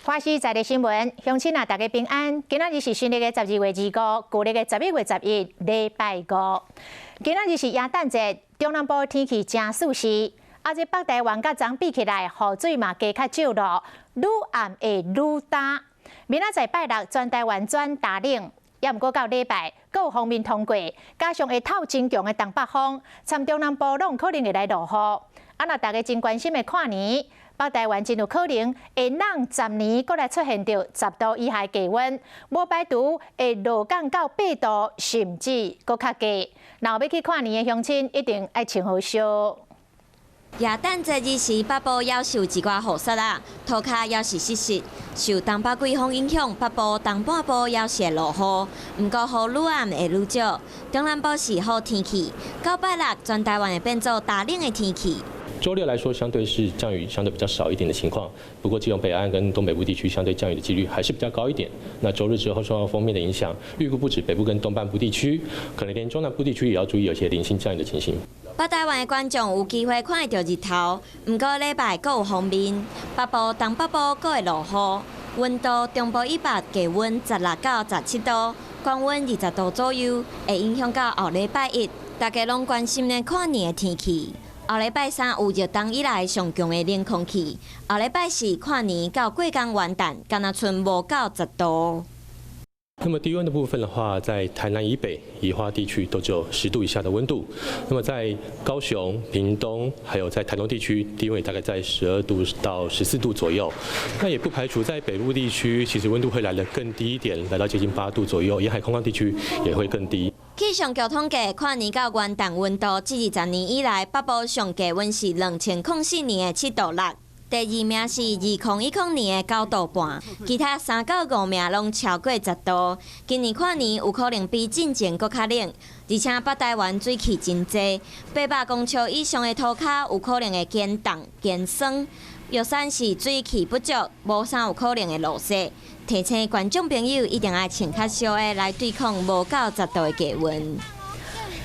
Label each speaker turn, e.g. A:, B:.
A: 花絮在地新闻，乡亲啊，大家平安。今仔日是新历的12月25，旧历的11月11，礼拜5。今仔日是耶诞节，中南部天气真舒适。啊，这北台湾甲昨比起来，雨水嘛加较少咯，愈暗会愈大。明仔载拜六，全台湾转大冷，也毋过到礼拜，阁有锋面通过，加上会透真强的东北风，参中南部拢可能会来落雨。啊，若大家真关心的看年。北台湾真有可能会让10年过来出现到10度以下低温，无排除会落降到8度，甚至搁较低。若要去看年的乡亲，一定爱穿好烧。
B: 耶诞节日时，北部要受一寡雨雪啊，涂骹要是湿湿。受东北季风影响，北部东半部要是会落雨，不过雨愈暗会愈少。中南部是好天气，到拜六全台湾会变做大冷的天气。
C: 周六来说，相对是降雨相对比较少一点的情况。不过，基隆北岸跟东北部地区相对降雨的几率还是比较高一点。那周日之后，受到锋面的影响，预估不止北部跟东半部地区，可能连中南部地区也要注意有些零星降雨的情形。
B: 北台湾的观众有机会看得到日头，不过礼拜阁有锋面，北部、东北部阁会落雨。温度中部以北低温16到17度，高温20度左右，会影响到后礼拜一。大家拢关心的看年的天气。后礼拜三有热冬以来上强的冷空气，后礼拜四看年到过工元旦，敢若剩无到10度。
C: 那么低温的部分的话，在台南以北、宜花地区都只有10度以下的温度。那么在高雄、屏东，还有在台东地区，低温大概在12度到14度左右。那也不排除在北部地区，其实温度会来得更低一点，来到接近8度左右。沿海空旷地区也会更低。
B: 气象局统计，看年到元旦温度，自20年以来，北部上低温是2004年的7度6。第二名是2010年的9度半，其他3到5名拢超过10度。今年看年有可能比进前搁较冷，而且北台湾水汽真济，800公尺以上的涂骹有可能会见冻见酸。玉山是水汽不足，无啥有可能会落雪。提醒观众朋友一定要穿较少的来对抗无到10度的低温。